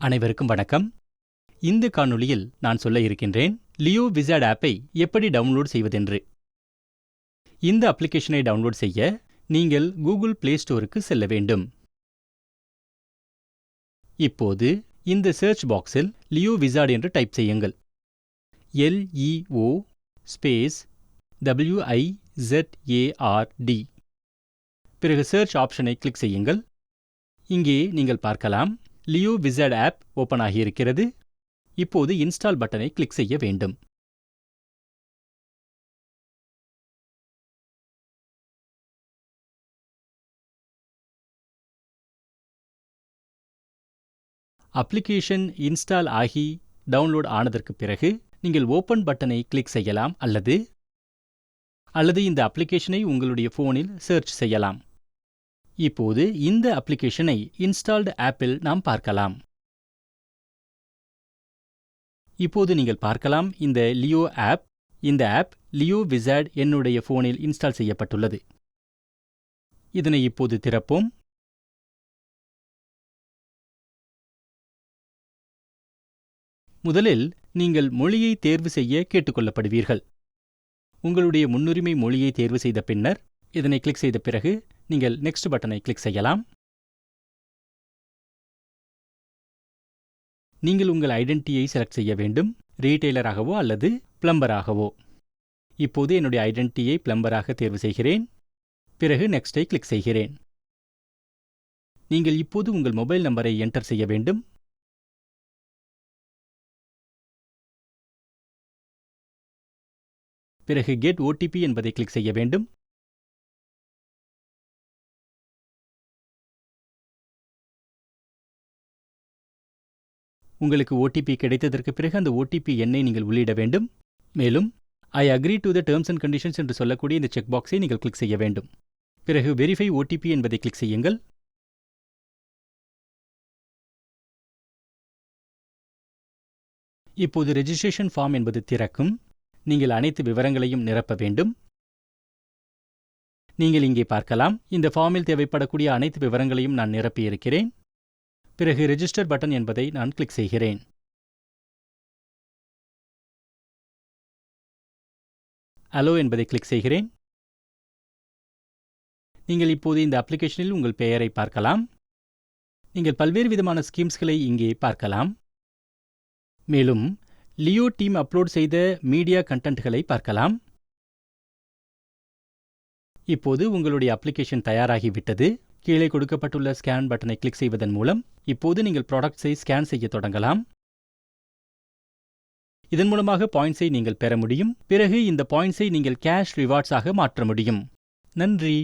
அனைவருக்கும் வணக்கம். இந்த காணொளியில் நான் சொல்ல இருக்கின்றேன் லியோ விசார்ட் ஆப்பை எப்படி டவுன்லோட் செய்வதென்று. இந்த அப்ளிகேஷனை டவுன்லோட் செய்ய நீங்கள் கூகுள் பிளே ஸ்டோருக்கு செல்ல வேண்டும். இப்போது இந்த சர்ச் பாக்ஸில் லியோ விசார்ட் என்று டைப் செய்யுங்கள். LEO space WIZARD. பிறகு சர்ச் ஆப்ஷனை கிளிக் செய்யுங்கள். இங்கே நீங்கள் பார்க்கலாம் லியோ விசார்ட் ஆப் ஓபன் ஆகியிருக்கிறது. இப்போது இன்ஸ்டால் பட்டனை கிளிக் செய்ய வேண்டும். அப்ளிகேஷன் இன்ஸ்டால் ஆகி டவுன்லோட் ஆனதற்கு பிறகு நீங்கள் ஓபன் பட்டனை கிளிக் செய்யலாம் அல்லது இந்த அப்ளிகேஷனை உங்களுடைய போனில் சர்ச் செய்யலாம். இப்போது இந்த அப்ளிகேஷனை இன்ஸ்டால்டு ஆப்பில் நாம் பார்க்கலாம். இப்போது நீங்கள் பார்க்கலாம் இந்த லியோ ஆப். இந்த ஆப் லியோ விசார்ட் என்னுடைய போனில் இன்ஸ்டால் செய்யப்பட்டுள்ளது. இதனை இப்போது திறப்போம். முதலில் நீங்கள் மொழியை தேர்வு செய்ய கேட்டுக்கொள்ளப்படுவீர்கள். உங்களுடைய முன்னுரிமை மொழியை தேர்வு செய்த பின்னர் இதனை கிளிக் செய்த பிறகு நீங்கள் நெக்ஸ்ட் பட்டனை கிளிக் செய்யலாம். நீங்கள் உங்கள் ஐடென்டிட்டியை செலக்ட் செய்ய வேண்டும், ரீட்டெய்லராகவோ அல்லது பிளம்பராகவோ. இப்போது என்னுடைய ஐடென்டிட்டியை பிளம்பராக தேர்வு செய்கிறேன். பிறகு நெக்ஸ்டை கிளிக் செய்கிறேன். நீங்கள் இப்போது உங்கள் மொபைல் நம்பரை என்டர் செய்ய வேண்டும். பிறகு கெட் OTP என்பதை கிளிக் செய்ய வேண்டும். உங்களுக்கு OTP கிடைத்ததற்கு பிறகு அந்த OTP எண்ணை நீங்கள் உள்ளிட வேண்டும். மேலும் I agree to the terms and conditions என்று சொல்லக்கூடிய இந்த செக் பாக்ஸை நீங்கள் கிளிக் செய்ய வேண்டும். பிறகு வெரிஃபை OTP என்பதை கிளிக் செய்யுங்கள். இப்போது ரெஜிஸ்ட்ரேஷன் ஃபார்ம் என்பது திறக்கும். நீங்கள் அனைத்து விவரங்களையும் நிரப்ப வேண்டும். நீங்கள் இங்கே பார்க்கலாம் இந்த ஃபார்மில் தேவைப்படக்கூடிய அனைத்து விவரங்களையும் நான் நிரப்பியிருக்கிறேன். பிறகு ரெஜிஸ்டர் பட்டன் என்பதை நான் கிளிக் செய்கிறேன். அலோ என்பதை கிளிக் செய்கிறேன். நீங்கள் இப்போது இந்த அப்ளிகேஷனில் உங்கள் பெயரை பார்க்கலாம். நீங்கள் பல்வேறு விதமான ஸ்கீம்ஸ்களை இங்கே பார்க்கலாம். மேலும் லியோ டீம் அப்லோட் செய்த மீடியா கண்டென்ட்களை பார்க்கலாம். இப்போது உங்களுடைய அப்ளிகேஷன் தயாராகிவிட்டது. கீழே கொடுக்கப்பட்டுள்ள ஸ்கேன் பட்டனை கிளிக் செய்வதன் மூலம் இப்போது நீங்கள் ப்ராடக்ட்ஸை ஸ்கேன் செய்ய தொடங்கலாம். இதன் மூலமாக பாயிண்ட்ஸை நீங்கள் பெற முடியும். பிறகு இந்த பாயிண்ட்ஸை நீங்கள் கேஷ் ரிவார்ட்ஸாக மாற்ற முடியும். நன்றி.